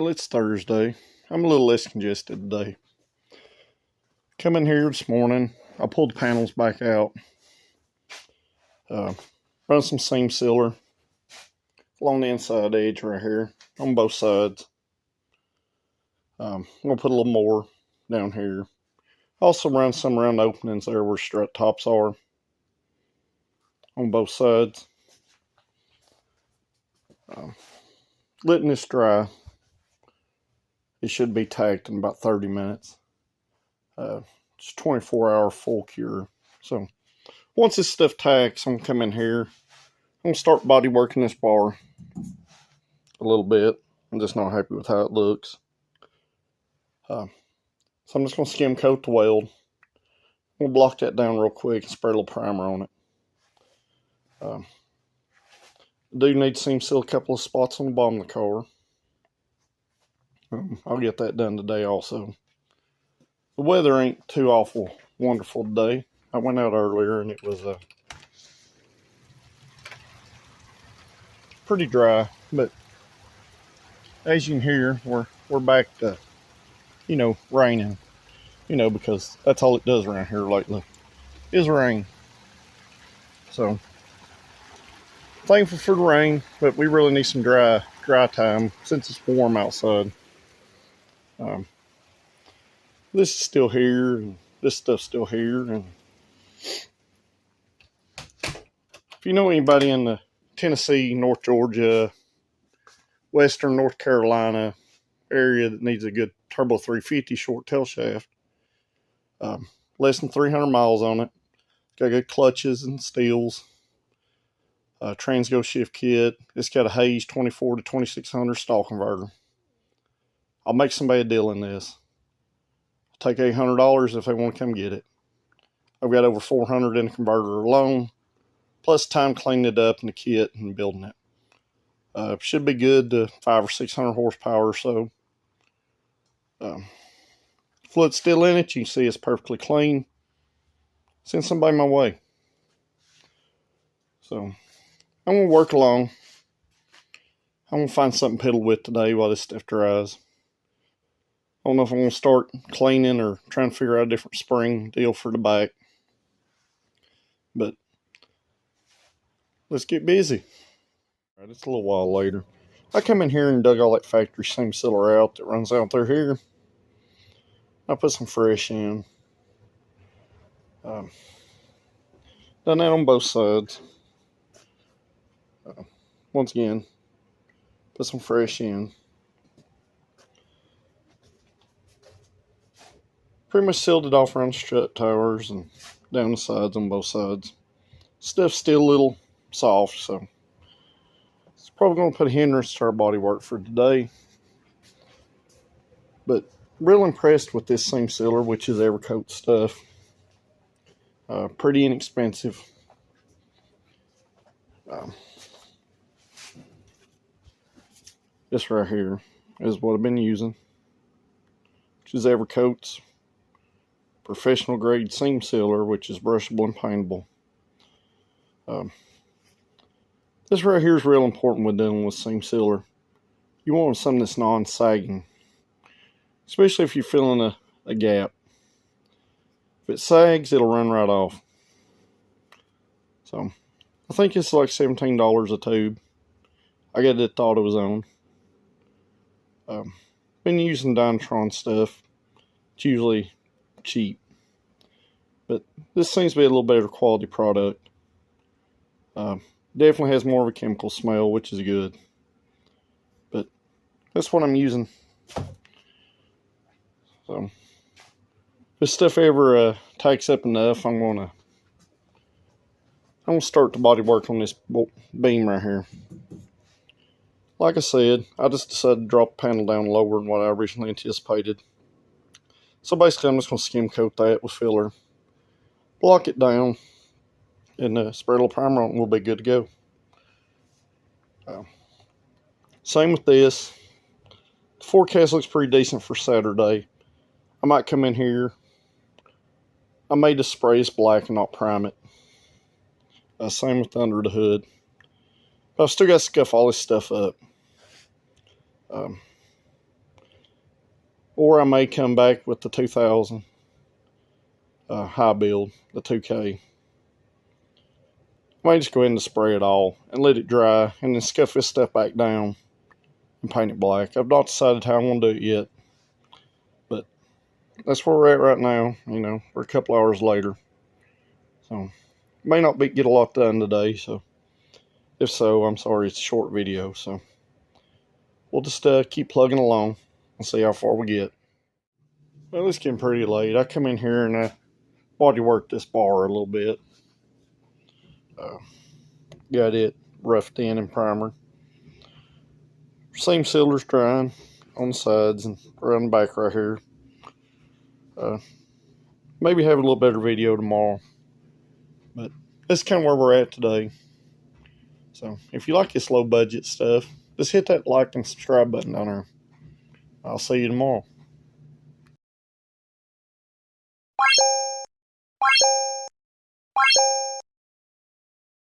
Well, it's Thursday. I'm a little less congested today. Come in here this morning. I pulled the panels back out. Run some seam sealer along the inside edge right here on both sides. I'm going to put a little more down here. Also run some around the openings there where strut tops are on both sides. Letting this dry. It should be tacked in about 30 minutes. It's 24-hour full cure. So once this stuff tacks, I'm going to come in here. I'm going to start body working this bar a little bit. I'm just not happy with how it looks. So I'm just going to skim coat the weld. We'll block that down real quick and spray a little primer on it. Do need to seam seal a couple of spots on the bottom of the car. I'll get that done today also. The weather ain't too awful wonderful today. I went out earlier and it was pretty dry, but as you can hear, we're back to, raining, because that's all it does around here lately is rain. So thankful for the rain, but we really need some dry time since it's warm outside. This is still here, and this stuff's still here. And if you know anybody in the Tennessee, North Georgia, Western North Carolina area that needs a good Turbo 350 short tail shaft, less than 300 miles on it, got good clutches and steels, Transgo shift kit. It's got a Hayes 24 to 2600 stall converter. I'll make somebody a deal in this. I'll take $800 if they want to come get it. I've got over 400 in the converter alone, plus time cleaning it up in the kit and building it. Should be good to 500 or 600 horsepower or so. Fluid's still in it. You can see it's perfectly clean. Send somebody my way. So I'm going to work along. I'm going to find something to piddle with today while this stuff dries. I don't know if I'm going to start cleaning or trying to figure out a different spring deal for the back. But let's get busy. All right, it's a little while later. I come in here and dug all that factory seam sealer out that runs out through here. I put some fresh in. Done that on both sides. Once again, put some fresh in. Pretty much sealed it off around the strut towers and down the sides on both sides. Stuff's still a little soft, so it's probably going to put a hindrance to our body work for today. But real impressed with this seam sealer, which is Evercoat stuff. Pretty inexpensive. This right here is what I've been using, which is Evercoat's professional grade seam sealer, which is brushable and paintable. This right here is real important when dealing with seam sealer. You want something that's non-sagging, especially if you're filling a gap. If it sags, it'll run right off. So I think it's like $17 a tube. I got it at Thought It Was On. Been using Dynatronic stuff. It's usually cheap, but this seems to be a little better quality product. Definitely has more of a chemical smell, which is good, but that's what I'm using. So if this stuff ever takes up enough, I'm gonna start the body work on this beam right here. Like I said, I just decided to drop the panel down lower than what I originally anticipated. So basically, I'm just going to skim coat that with filler, block it down, and spray a little primer on it, and we'll be good to go. Same with this. The forecast looks pretty decent for Saturday. I might come in here. I may just spray this black and not prime it. Same with under the hood. But I've still got to scuff all this stuff up. or I may come back with the 2000 high build, the 2K. I might just go ahead and spray it all and let it dry, and then scuff this stuff back down and paint it black. I've not decided how I'm going to do it yet, but that's where we're at right now. You know, we're a couple hours later, so may not get a lot done today. So if so, I'm sorry, it's a short video. So we'll just keep plugging along and see how far we get. Well, it's getting pretty late. I come in here and bodywork this bar a little bit. Got it roughed in and primered. Seam sealer's drying on the sides and around the back right here. Maybe have a little better video tomorrow, but that's kind of where we're at today. So if you like this low budget stuff, just hit that like and subscribe button down there. I'll see you tomorrow.